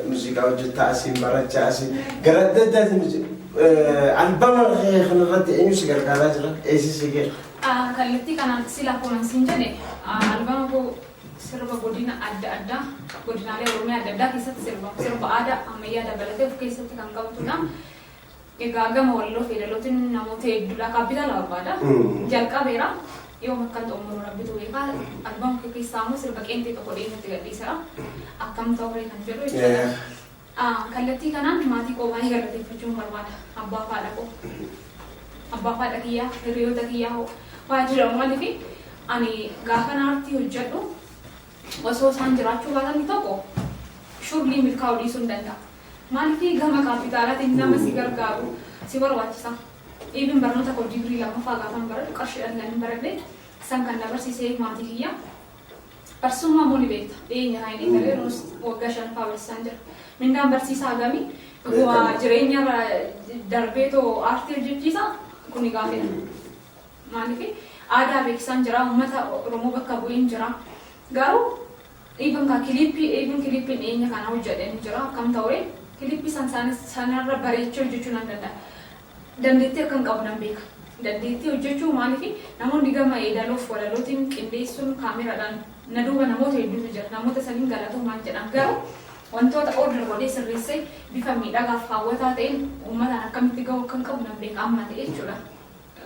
muuziqaa hojjettaa asiin barachaa asiin gara adda addaatiin albama kee kanarratti eenyu si gargaaraa jira eessisi kee? Kallattii kanaan sila kunan siin jedhe albama koo sirba godina adda addaa godinaalee Oromiyaa adda addaa keessatti sirba aadaa ammayyaa dabalatee of keessatti kan qabatudha. Egaa gama walloo fedhalootiin namoota hedduudha kaapitaala barbaada. Jalqabeera yoo makkan xumuruu rabbitu beekaa albama kee keessaa immoo sirba qeenxee tokko dhiyeenyatti gadhiisera. Akkam ta'uree kan jedhu jechuudha. Kallattii kanaan maatii koo baay'ee galateeffachuun barbaada. Abbaa faadha koo. Abbaa faadha kiyyaa hiriyoota kiyyaa waa jedhamu maaliifi ani gaafa naartii hojjedhu osoo isaan jiraachuu baatan tokko shurlii milkaa'uu dhiisuu hin danda'a. Maaliifi gama kaapitaalaatiin nama si gargaaru si barbaachisa. Even barnoota koo digirii lammaffaa gaafan baradhu qarshiidhaan nan baradhe san kan dabarsisee maatii kiyyaa. Barsiisummaa moo ni beekta dhiyeenya haa inni galee waggaa 5 barsiisaan jira. Mindaan barsiisaa hagamii jireenya darbeetoo aartii hojjechiisa kuni gaafedha. Maaliifi aadaa beeksisaan jira uummata Oromoo bakka bu'een jira. Garuu even kiliippiin dhiyeenya kana hojjedheen jira akkam ta'ure Kilippi sanarra bareechuu hojjechuu nan danda'a. Dandeettii akkan qabu nan beeka. Dandeettii hojjechuu maaliifi namoonni gama eedaloof walalootiin qindeessuun kaameraadhaan na duuba namoota hedduutu jira. Namoota saniin galatoo maal jedhan garuu wantoota order godhee sirreessee bifa miidhagaaf hawwataa ta'een uummataan akkamitti ga'u akkan qabu nan beeka amma ta'e jechuudha.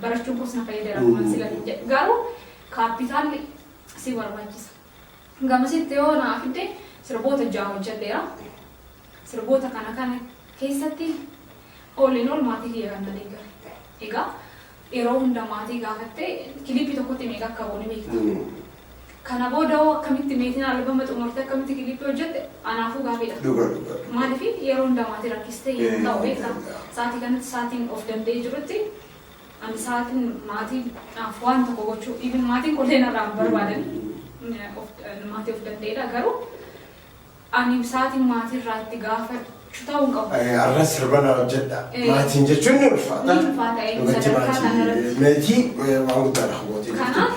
Barachuun kunis na fayyadara waan silatiin jedhu garuu kaapitaalli si barbaachisa. Gamasitti yoo naa fidde sirboota ja'a hojjedheera. Sirboota kana keessatti ooliin ol maatii kiyya kan deeggare. Egaa yeroo hunda maatii gaafattee kilippii tokkotti meeqa akka boone beekta. Kana booda akkamitti meetiin albama xumurtee akkamitti kilippii hojjette anaafuu gaafeedha. Maaliif yeroo hunda maatii rakkistee yoo ta'u beekta. Sa'aatii kanatti sa'aatiin of danda'ee jirutti ani sa'aatiin maatii waan tokko gochuu even maatiin kolleen irraa barbaadan maatii of danda'eedha garuu ani sa'aatiin maatii irraa itti gaafachuu ta'uu hin qabu. Arra sirbana hojjedha. Maatiin jechuun ni ulfaata. Ni ulfaata. Sadarkaa kanarratti. Meetii waan guddaadha hawwatee. Kanaaf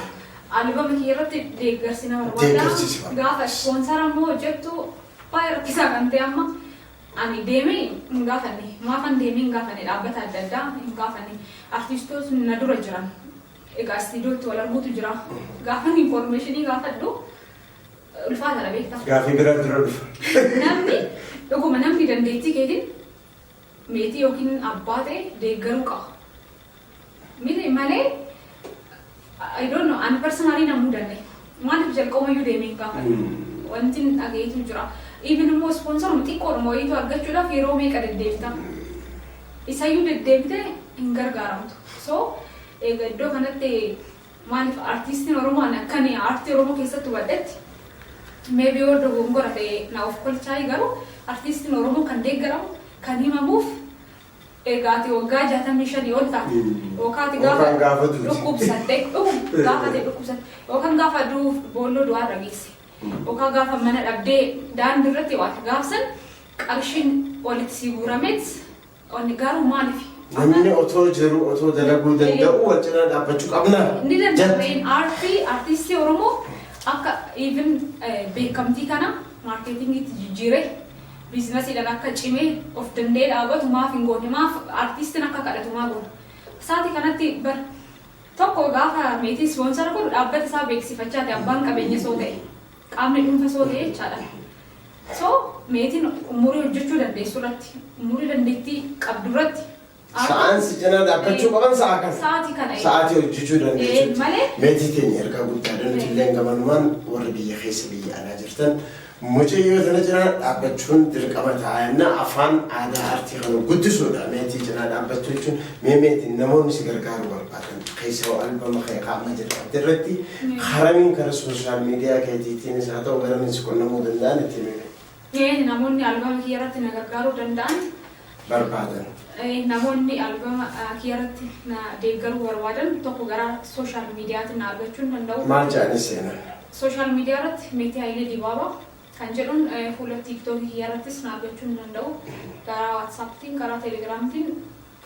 albama kiyya irratti deeggarsi nama barbaada. Gaafa ispoonsara immoo hojjettu baay'ee rakkisaa kan ta'e amma ani deemee hin gaafanne maafan deemee hin gaafanne dhaabbata adda addaa hin gaafanne artistoota na dura jiran egaa istiidiyootti wal arguutu jira gaafan infoormeeshinii gaafadhu ulfaataadha beektaa. Gaafii bira dura dhufa. Namni dhuguma namni dandeettii keetiin meetii yookiin abbaa ta'e deeggaruu qaba. Miti malee I don't know ani personally namuu danda'e maaliif jalqabayyuu deemee hin gaafanne wanti dhageetu jira. Even immoo sponsor xiqqoodhuma wayiitu argachuudhaaf yeroo meeqa deddeebita. Isayyuu deddeebite hin gargaaramtu. So egaa iddoo kanatti maaliif artistiin Oromoo akkanii aartii Oromoo keessatti hubadhetti maybe yoo dogongora ta'e na of kolchaa garuu artistiin Oromoo kan deeggaramu kan himamuuf egaati waggaa 65 ol taate yookaan gaafa dhukkubsatte yookaan gaafa duuf boolloo du'aa dhageesse. Yookaan gaafa mana dhabdee daandii irratti waan gaafsan qarshiin walitti si guurameet onni garuu maaliif? Namni otoo jiru otoo dalaguu danda'u wal cinaa dhaabbachuu qabna. Ni danda'een artistii Oromoo akka even beekamtii kana maarkeetingiitti jijjiiree biizinasiidhaan akka cimee of danda'ee dhaabbatu maaf hin goone maaf artistiin akka kadhatu maa goona. Sa'aatii kanatti bar tokko gaafa meetii ispoonsara godhu dhaabbata isaa beeksifachaa ta'e abbaan qabeenya soo ta'e. Qaamni dhuunfa soo ta'e jechaadha. So meetiin umurii hojjechuu dandeessu irratti umurii dandeettii qabdu irratti. Sa'aan si cinaa dhaabbachuu qaban sa'a kana. Sa'aatii kana. Sa'aatii hojjechuu dandeessu. Malee. Meetii keenya ergaa guddaadha nuti illee gamanumaan warri biyya keessa biyya alaa jirtan mucayyoo sana cinaa dhaabbachuun dirqama taa'anna afaan aadaa aartii kana guddisuudha. Meetii cinaa dhaabbachuu jechuun meetiin namoonni si gargaaru barbaadan keessa albama qaama jedhamte irratti haramiin karaa sooshaal miidiyaa keetiitiinis haa ta'u garamiin si qunnamuu danda'an itti himime. Namoonni albama kiyya irratti na gargaaruu danda'an barbaadan. Namoonni albama kiyya irratti na deeggaruu barbaadan tokko gara sooshaal miidiyaatiin na argachuu danda'u. Maal jedhanis seenan? Sooshaal miidiyaa irratti Meetii Hayilee Dibaabaa kan jedhuun fuula tiiktookii kiyya irrattis na argachuu danda'u. Karaa waatsaappiitiin karaa teelegiraamiitiin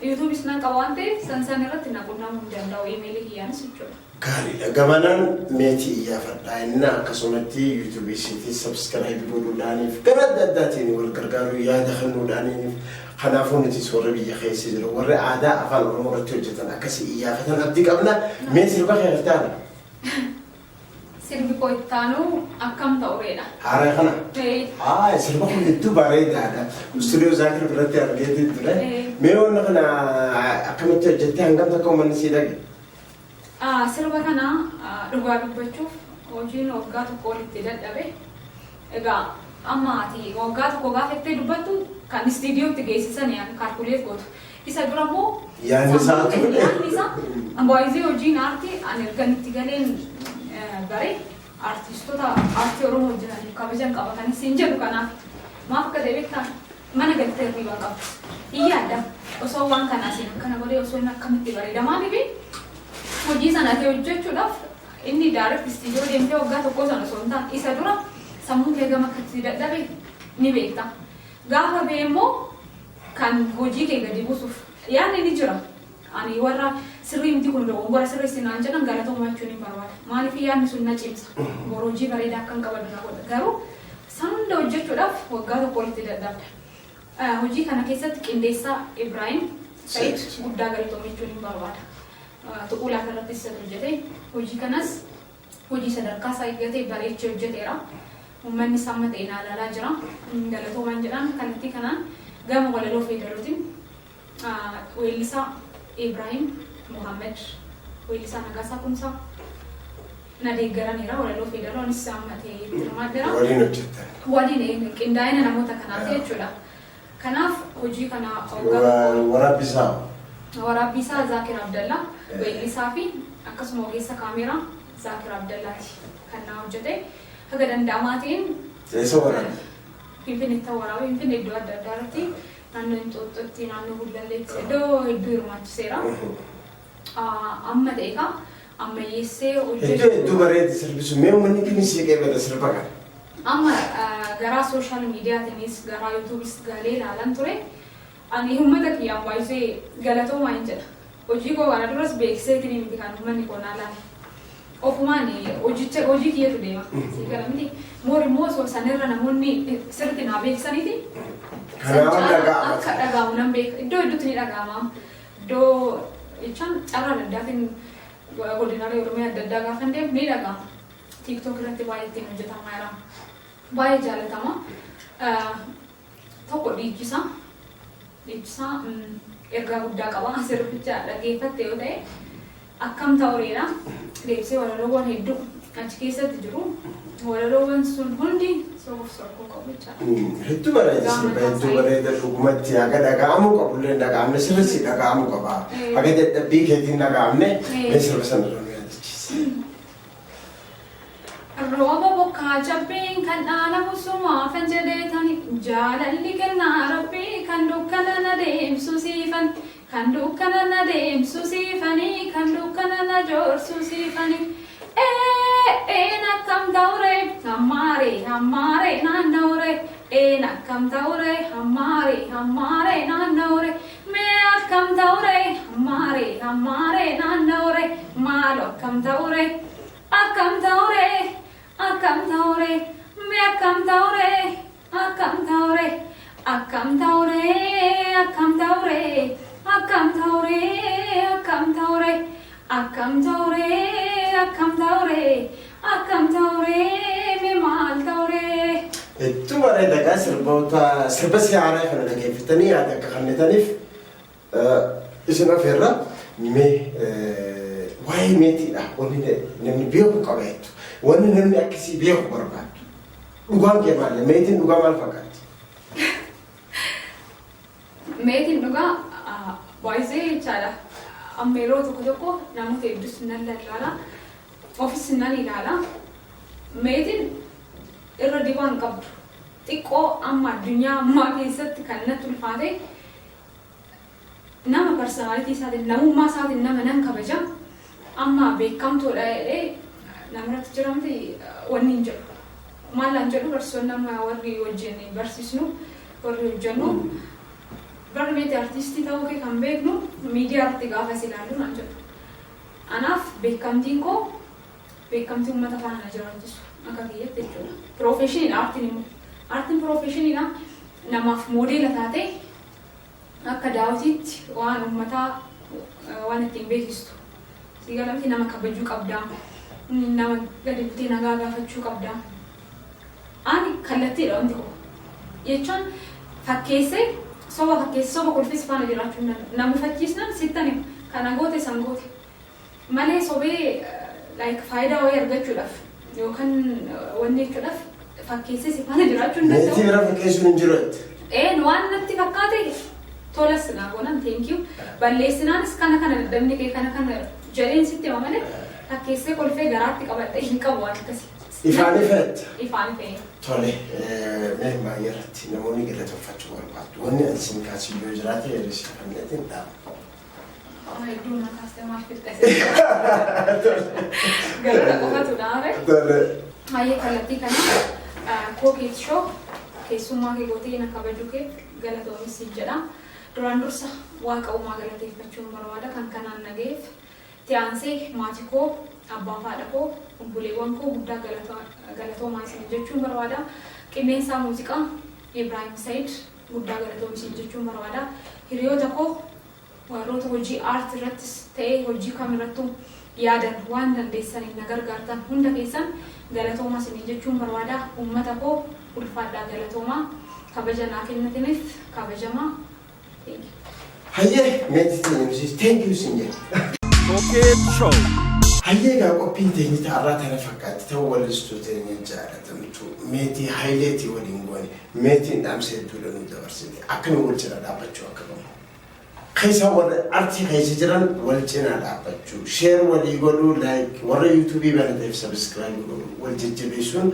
yuutuubis nan qaba waan ta'eef san irratti na qunnamuu danda'u iimeelii kiyyaanis jechuudha. Gaariidha. Gamanaan meetii iyyaafadhaa inni akkasumatti yuutuubii isiitii sabskiraayibii godhuudhaaniif gara adda addaatiin wal gargaaruu yaada kennuudhaaniif kanaafuu nuti warra biyya keessa jiru warri aadaa afaan Oromoo irratti hojjetan akkasii iyyaafatan abdii qabna. Mee sirba keertaana? Sirbi koo ittaanuu akkam ta'ureedha. Haara kana? Sirba kun hedduu bareedaadha. Istuudiyoo Zaakir biratti argeetii ture. Mee wanna kana akkamitti hojjettee hangam takka uummanni sii dhage? Sirba kana dhugaa dubbachuuf hojiin waggaa tokko walitti dadhabe. Egaa amma ati waggaa tokko gaafattee dubbattu kan istiidiyootti geessisan kaalkuleet gootu. Isa dura immoo yaadni isaa ambaayizii hojiin aartii ani erganitti galeen bare artistoota aartii Oromoo hojjetan kabajan qabatanis hin jedhu kanaaf maaf akka deebiittaa mana galtee hirriibaa qabu. Iyyaadda osoo waan kanaas akkana godhee osoo inni akkamitti bareeda maaliif hojii sana ta'e hojjechuudhaaf inni direct istiidiyoo deemtee waggaa tokko sana osoo hin taane isa dura sammuu kee gama akkatti dadhabe ni beekta. Gaafa ba'e immoo kan hojii kee gadi buusuuf yaadni ni jira. Ani warra sirrii miti kun dogongora sirreessi naan jedhan galatoomachuu ni barbaada. Maaliif yaadni sun na cimsa. Boru hojii bareedaa akkan qabadu na godha. Garuu san hunda hojjechuudhaaf waggaa tokko walitti dadhabda. hojii kana keessatti qindeessaa Ibrahim Said guddaa galatoomachuu ni barbaada. Tuquu lafa irratti isa hojjete hojii kanas hojii sadarkaa isaa eeggatee bareechee hojjeteera. Uummanni samma ta'e ilaalaa jira. Galatoomaan jedhaan kallattii kanaan gama walaloo Feedalootiin weellisaa Ibrahim Muhammad weellisaa Nagaasaa Kumsaa na deeggaraniira walaloo Feedaloonis samma ta'e hirmaaddeera. Waliin hojjetan. Waliin qindaa'ina namoota kanaati jechuudha. Kanaaf hojii kana waraabbisaa Zaakir Abdallaa weellisaa fi akkasuma ogeessa kaameeraa Zaakir Abdallaati kan na hojjete. Haga danda'amaatiin Finfinneetti waraabee Finfinnee iddoo adda addaa irratti naannoo Inxooxxootti naannoo Gullalleetti iddoo hedduu hirmaachiseera. Amma ta'eekaa ammayyeessee hojjetu. Hedduu bareedi sirbisu mee uummanni kinisii qeebala sirba kana. Amma garaa sooshaal miidiyaatiinis garaa yuutuubis galee ilaalan ture. Ani uummata kiyyaan baay'isee galatoomaa hin jedha. Hojii koo kana duras beeksiseetiin miti kan uummanni koo naa laale. Ofumaan hojii kiyyatu deema. Siigala miti moorimmoo osoo sanirra namoonni sirriitti naa beeksisaniiti. Akka dhaga'amu nan beeka. Iddoo hedduutti ni dhaga'ama. Iddoo jechaan carraa adda addaatiin godinaalee Oromiyaa adda addaa gaafa deemu ni dhaga'ama. TikTok irratti baay'ee ittiin hojjetamaa jira. Baay'ee jaallatama. Tokko dhiichisaa ergaa guddaa qaba. Sirbicha dhaggeeffatte yoo ta'e akkam ta'ureedha. Deebisee walaloowwan hedduu achi keessatti jiru. Walaloowwan sun hundi soofuu qabu jechaadha. Hedduu bareeda sirba hedduu bareeda dhugumatti haga dhaga'amuu qabullee dhaga'amne sirriitti dhaga'amuu qaba. Haga dadhabbii keetiin dhaga'amne mee sirba sana irra nu yaadachiisa. Rooba bokkaa jabbeen kan dhaalamu sumaafan jedheetani jaalalli kennaa rabbii kan dukkana na deemsu siifan kan dukkana na deemsu siifanii kan dukkana na joorsu siifanii akkam ta'ure hammaare naanna'ure akkam ta'ure hammaare naanna'ure mee akkam ta'ure hammaare naanna'ure maalo akkam ta'ure akkam ta'ure akkam ta'ure me akkam ta'ure akkam ta'ure akkam ta'ure akkam ta'ure akkam ta'ure akkam ta'ure akkam ta'ure akkam ta'ure akkam ta'ure me maal ta'ure. Hedduu bareeda gaa sirba siyaaraa kana dhaggeeffatanii yaada akka kennitaniif isin afeerra mee waa'ee meetiidha wanni namni beeku qaba jettu. Wanni namni akkasii beeku barbaadu. Dhugaan kee maali? Meetiin dhugaa maal fakkaatti? Meetiin dhugaa baay'isee jechaadha. Amma yeroo tokko namoota hedduus nan ilaala. Ofis nan ilaala. Meetiin irra dibaan qabdu. Xiqqoo amma addunyaa ammaa keessatti kan natti ulfaate nama personality isaatiin namummaa isaatiin nama nan kabaja. Amma beekamtoodha jedhee namarratti jiramti wanni hin jedhu. Maalaan jedhu barsiisonni amma warri wajjin barsiisnu warri hojjennu bara meetii artistii ta'uu kee kan beeknu miidiyaa irratti gaafas ilaallu naan jedhu. Anaaf beekamtiin koo beekamtii uummata faana jiraachisu akka kiyyatti jechuudha. Piroofeshiniidha aartiin immoo. Aartiin piroofeshiniidha namaaf moodeela taate akka daawwitiitti waan uummataa waan ittiin beeksistu. Sigalamti nama kabajuu qabdaa. Nama gadi buutee nagaa gaafachuu qabdaa. Ani kallattiidha wanti koo. Jechuun fakkeessee soba kolfis faana jiraachuu nama fakkiisnan sittan kana goote san goote. Malee sobee faayidaa wayii argachuudhaaf yookaan wanni jechuudhaaf fakkeessee si faana jiraachuu hin danda'u. Meetii bira fakkeessuun hin jiru. Waan natti fakkaate tolas naa goonan thank you. Balleessinaanis kana dadhabni kee kana jedheen sitti hima malee fakkeessee kolfee garaatti qabadhe hin qabu waan akkasii. Ifaan ifeetta. Ifaan ifee. Tole mee baay'ee irratti namoonni galatoonfachuu barbaadu. Wanni isin kaasuu yoo jiraate yeroo fanneetiin dhaaba. Hedduu na kaastee maal fixxee? Galata qofatu dhaare. Tole. Baay'ee kallattii kana kookeet shoo keessummaa kee gootee na kabajuu kee galatoomis jedha. Duraan dursa waaqa uumaa galateeffachuun barbaada kan kanaan nageef. Tiyaansee maatii koo abbaa fi haadha koo obboleewwan koo guddaa galatoomaa isin jechuun barbaada. Qilleensaa muuziqaa Ibrahim Said guddaa galatoomsiin jechuun barbaada. Hiriyoota koo warroota hojii aartii irrattis ta'ee hojii kamirrattuu yaadan waan dandeessaniif na gargaartan hunda keessan galatoomaa isin jechuun barbaada. Uummata koo ulfaadhaa galatoomaa kabaja naa kennitaniif kabajamaa. Hayyee meetii thank you sinjee. Coket Show. Hayyee gaa qophiin teenye ta'arraa tana fakkaatti ta'uu wallistuu teenye jaalatamtu meetii hayileetii waliin goone meetiin dhaamsa hedduudha nu dabarsite akka nu wal cina dhaabbachuu akka qabu. Keessa warra artii keessa jiran wal cina dhaabbachuu sheer walii godhuu like warra yuutuubii banateef sabiskiraayib godhuu wal jajjabeessuun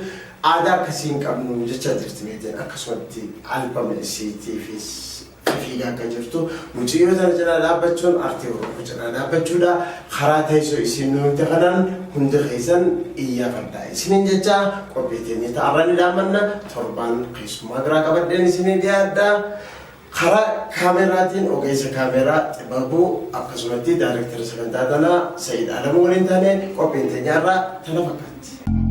aadaa akkasii hin qabnu jechaa jirti meetiin akkasumatti albama isiitiifis fiigaa akka jirtu muciyyoo sana cina dhaabbachuun artii oromoo cina dhaabbachuudha karaa teessoo isin nuti kanaan hundi keessan iyyaafadhaa isiniin jecha qophii teenye ta'arra ni dhaamanna torbaan keessummaa biraa qabadheen isinii dhiyaadhaa karaa kaameraatiin ogeessa kaameraa xibabuu akkasumatti daayirektara sagantaa tanaa Sa'iid Alamuu waliin taaneen qophiin teenyaarraa tana fakkaatti.